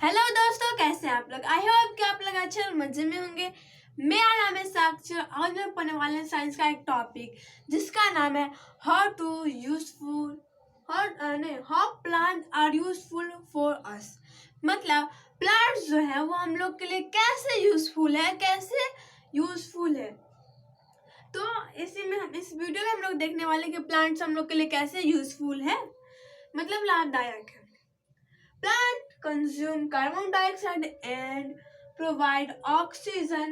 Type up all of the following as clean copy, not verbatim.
Hello दोस्तों, कैसे हैं आप लोग। आई होप कि आप लोग अच्छे और मजे में होंगे। मेरा नाम है साक्षी और आज हम पढ़ने वाले हैं साइंस का एक टॉपिक जिसका नाम है how plant are useful for us. मतलब प्लांट्स जो है वो हम लोग के लिए कैसे यूजफुल है। तो इसी में हम इस वीडियो में हम लोग देखने वाले कि प्लांट्स हम लोग के लिए कैसे यूजफुल है, मतलब लाभदायक है। Plant consume carbon dioxide and provide oxygen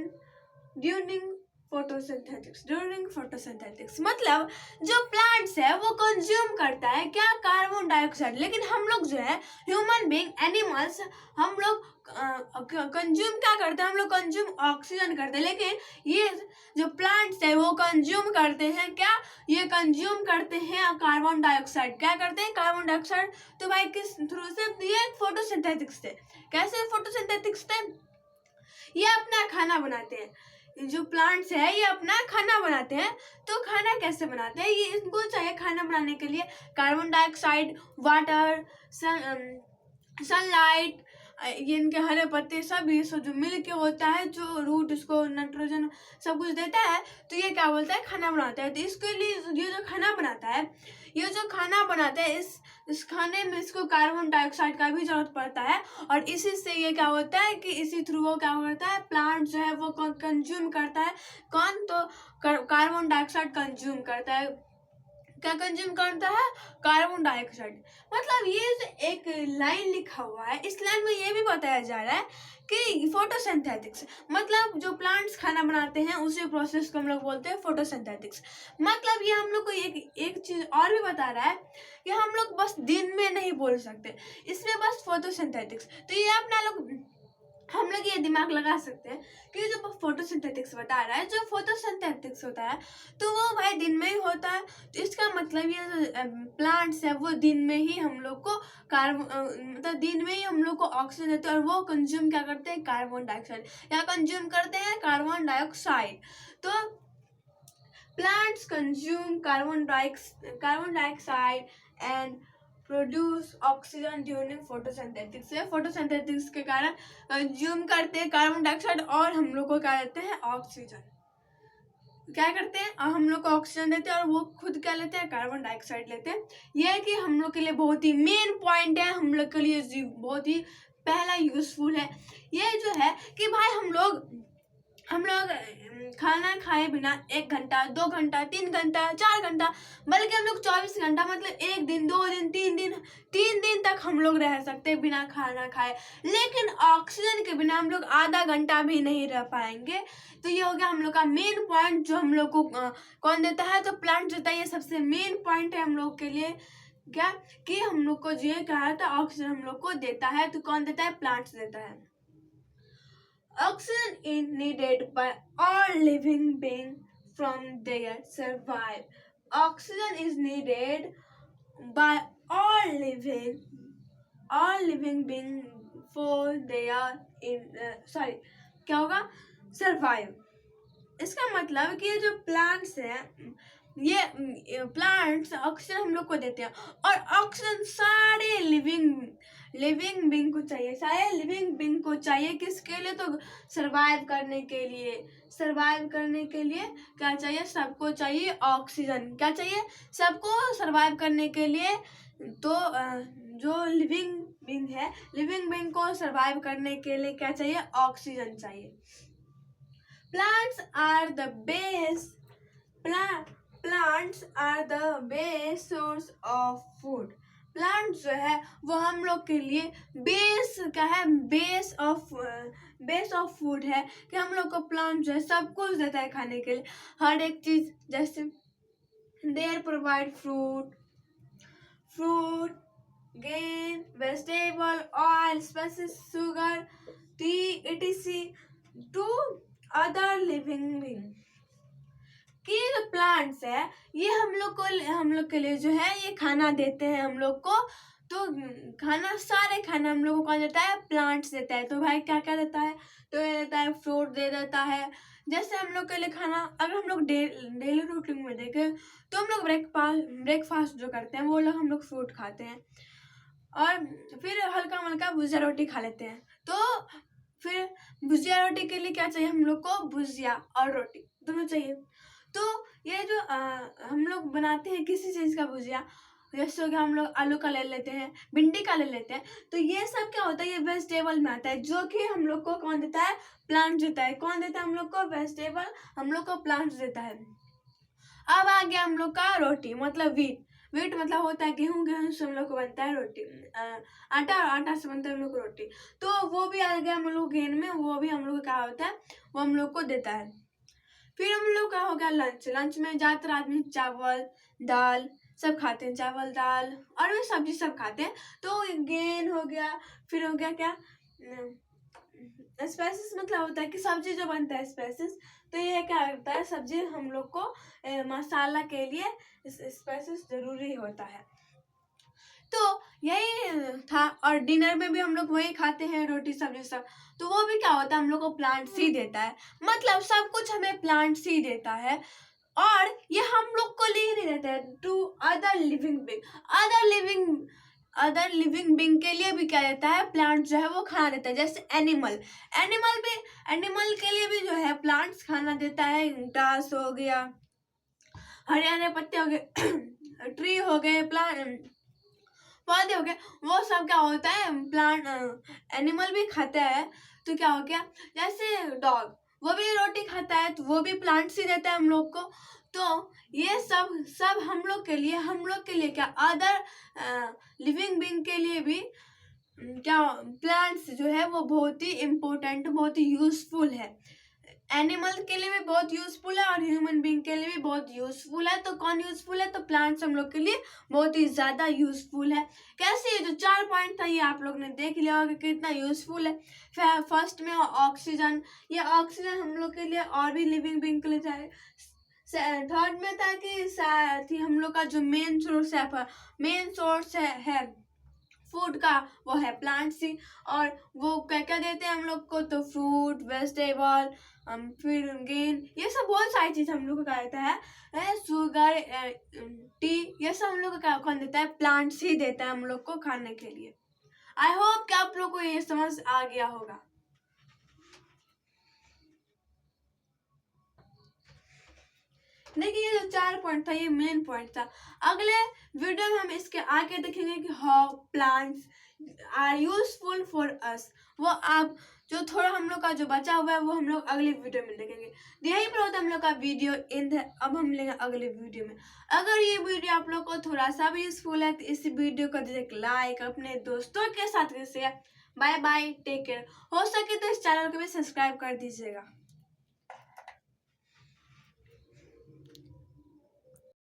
during photosynthesis। मतलब जो प्लांट्स है वो कंज्यूम करता है क्या, कार्बन डाइऑक्साइड। लेकिन हम लोग जो है ह्यूमन बीइंग, एनिमल्स, हम लोग कंज्यूम क्या करते हैं, हम लोग कंज्यूम ऑक्सीजन करते हैं। लेकिन ये जो प्लांट्स है वो कंज्यूम करते हैं क्या, ये कंज्यूम करते हैं कार्बन डाइऑक्साइड। क्या करते हैं, कार्बन डाइऑक्साइड। तो भाई किस थ्रू से, ये फोटोसिंथेटिक्स से। कैसे फोटोसिंथेटिक्स से, ये अपना खाना बनाते हैं। जो प्लांट्स है ये अपना खाना बनाते हैं। तो खाना कैसे बनाते हैं, ये इनको चाहिए खाना बनाने के लिए कार्बन डाइऑक्साइड, वाटर, सनलाइट, ये इनके हरे पत्ते सब, ये सब जो मिल के होता है, जो रूट इसको नाइट्रोजन सब कुछ देता है, तो ये क्या बोलता है, खाना बनाता है। तो इसके लिए ये जो खाना बनाता है, इस खाने में इसको कार्बन डाइऑक्साइड का भी जरूरत पड़ता है। और इसी से ये क्या होता है कि इसी थ्रू वो क्या करता है, प्लांट जो है वो कंज्यूम करता है। कौन, तो कार्बन डाइऑक्साइड कंज्यूम करता है। क्या कंज्यूम करता है, कार्बन डाइऑक्साइड। मतलब ये जो एक लाइन लिखा हुआ है, इस लाइन में ये भी बताया जा रहा है कि फोटोसिंथेटिक्स, मतलब जो प्लांट्स खाना बनाते हैं उसी प्रोसेस को हम लोग बोलते हैं फोटोसिंथेटिक्स। मतलब ये हम लोग को एक चीज और भी बता रहा है कि हम लोग बस दिन में नहीं बोल सकते, इसमें बस फोटोसिंथेटिक्स। तो ये अपना लोग, हम लोग ये दिमाग लगा सकते हैं कि जो फोटोसिंथेटिक्स बता रहा है, जो फोटोसिंथेटिक्स होता है तो वो भाई दिन में ही होता है। तो इसका मतलब ये जो प्लांट्स है वो दिन में ही हम लोग को मतलब दिन में ही हम लोग को ऑक्सीजन देते हैं। और वो कंज्यूम क्या करते हैं, कार्बन डाइऑक्साइड। या कंज्यूम करते हैं कार्बन डाइऑक्साइड। तो plants consume carbon dioxide and produce oxygen during photosynthetics. से फोटोसिंथेटिक्स के कारण कंज्यूम करते हैं कार्बन डाइऑक्साइड और हम लोग को क्या देते हैं, ऑक्सीजन। क्या करते हैं, और हम लोग को ऑक्सीजन देते हैं और वो खुद क्या लेते हैं, कार्बन डाइऑक्साइड लेते हैं। यह है कि हम लोग के लिए बहुत ही मेन पॉइंट है, हम लोग के लिए बहुत ही पहला यूजफुल है। ये जो है कि भाई हम लोग खाना खाए बिना 1 घंटा, 2 घंटा, 3 घंटा, 4 घंटा, बल्कि हम लोग 24 घंटा, मतलब 1 दिन, 2 दिन, 3 दिन तक हम लोग रह सकते हैं बिना खाना खाए। लेकिन ऑक्सीजन के बिना हम लोग आधा घंटा भी नहीं रह पाएंगे। तो ये हो गया हम लोग का मेन पॉइंट, जो हम लोग को कौन देता है, तो प्लांट देता है। ये सबसे मेन पॉइंट है हम लोग के लिए, क्या कि हम लोग को जो कहा था ऑक्सीजन हम लोग को देता है। तो कौन देता है, प्लांट्स देता है। Oxygen is needed by all living beings from their survival. Oxygen is needed by all living beings for their क्या होगा, survive। इसका मतलब कि ये जो प्लांट्स हैं, ये प्लांट्स ऑक्सीजन हम लोग को देते हैं। और ऑक्सीजन सारे लिविंग बीइंग को चाहिए, सारे लिविंग बीइंग को चाहिए। किसके लिए, तो सरवाइव करने के लिए क्या चाहिए, सबको चाहिए ऑक्सीजन। क्या चाहिए, सबको सरवाइव करने के लिए। तो जो लिविंग बीइंग को सरवाइव करने के लिए क्या चाहिए, ऑक्सीजन चाहिए। Plants are the base source of food। Plants जो है वो हम लोग के लिए बेस क्या है, बेस ऑफ फूड है। कि हम लोग को प्लांट जो है सब कुछ देता है खाने के लिए, हर एक चीज। जैसे there provide fruit, grain, vegetable, oil, spices, sugar, tea, etc. to other living being। कि जो प्लांट्स है ये हम लोग के लिए जो है ये खाना देते हैं हम लोग को। तो सारे खाना हम लोग को कौन देता है, प्लांट्स देता है। तो भाई क्या क्या देता है, तो ये देता है, फ्रूट दे देता है। जैसे हम लोग के लिए खाना, अगर हम लोग डेली रूटीन में देखें तो हम लोग ब्रेकफास्ट जो करते हैं वो लोग हम लोग फ्रूट खाते हैं। और फिर हल्का मल्का भुजिया रोटी खा लेते हैं। तो फिर भुजिया रोटी के लिए क्या चाहिए हम लोग को, भुजिया और रोटी दोनों चाहिए। तो ये जो हम लोग बनाते हैं किसी चीज़ का भुजिया, जैसे हो गया हम लोग आलू का ले लेते हैं, भिंडी का ले लेते हैं, तो ये सब क्या होता है, ये वेजिटेबल में आता है, जो कि हम लोग को कौन देता है, प्लांट देता है। कौन देता है हम लोग को, वेजिटेबल हम लोग को प्लांट देता है। अब आ गया हम लोग का रोटी, मतलब वीट। वीट मतलब होता है गेहूं, गेहूं से हम लोग को बनता है रोटी, आटा, और आटा से बनता है हम लोग को रोटी। तो वो भी आ गया हम लोग गेन में, वो भी हम लोग को क्या होता है, वो हम लोग को देता है। फिर हम लोग का हो गया लंच। लंच में ज़्यादातर आदमी चावल दाल सब खाते हैं, चावल दाल और भी सब्जी सब खाते हैं। तो गेन हो गया। फिर हो गया क्या, स्पाइसेस मतलब होता है कि सब्जी जो बनता है स्पाइसेस, तो ये क्या होता है, सब्जी हम लोग को मसाला के लिए स्पाइसेस जरूरी होता है। तो यही था। और डिनर में भी हम लोग वही खाते हैं, रोटी सब्जी सब। तो वो भी क्या होता है, हम लोग को प्लांट्स ही देता है, मतलब सब कुछ हमें प्लांट्स ही देता है। और ये हम लोग को लिए नहीं देता है, to other living being, other living being के लिए भी क्या देता है, प्लांट जो है वो खाना देता है। जैसे एनिमल के लिए भी जो है प्लांट्स खाना देता है। घास हो गया, हरे हरे पत्ते हो गए, ट्री हो गए, प्लांट पौधे हो गए, वो सब क्या होता है, प्लांट एनिमल भी खाता है। तो क्या हो गया, जैसे डॉग वो भी रोटी खाता है, तो वो भी प्लांट्स ही देता है हम लोग को। तो ये सब हम लोग के लिए क्या, अदर लिविंग बीइंग के लिए भी क्या, प्लांट्स जो है वो बहुत ही इम्पोर्टेंट, बहुत ही यूजफुल है। एनिमल के लिए भी बहुत यूजफुल है और ह्यूमन बीइंग के लिए भी बहुत यूजफुल है। तो कौन यूजफुल है, तो प्लांट्स हम लोग के लिए बहुत ही ज्यादा यूजफुल है। कैसे, ये जो 4 पॉइंट था ये आप लोग ने देख लिया होगा कितना यूजफुल है। फर्स्ट में ऑक्सीजन, ये ऑक्सीजन हम लोग के लिए और भी लिविंग बीइंग के लिए चाहिए। थर्ड में था कि हम लोग का जो मेन सोर्स है फूड का, वो है प्लांट्स ही। और वो क्या क्या देते हैं हम लोग को, तो फ्रूट, वेजिटेबल, फिर गेन, ये सब बहुत सारी चीज़ हम लोग को क्या देता है, शुगर, टी, ये सब हम लोग को क्या कौन देता है, प्लांट्स ही देता है हम लोग को खाने के लिए। आई होप कि आप लोग को ये समझ आ गया होगा। देखिए, ये जो 4 पॉइंट था ये मेन पॉइंट था। अगले वीडियो में हम इसके आगे देखेंगे कि how plants are useful for us. वो आप जो थोड़ा हम लोग का जो बचा हुआ है वो हम लोग अगले वीडियो में देखेंगे। यही पर होता है हम लोग का वीडियो एंड है। अब हम लेंगे अगले वीडियो में। अगर ये वीडियो आप लोग को थोड़ा सा भी यूजफुल है तो इस वीडियो को दीजिए लाइक, अपने दोस्तों के साथ share. Bye bye, take care. हो सके तो इस चैनल को भी सब्सक्राइब कर दीजिएगा।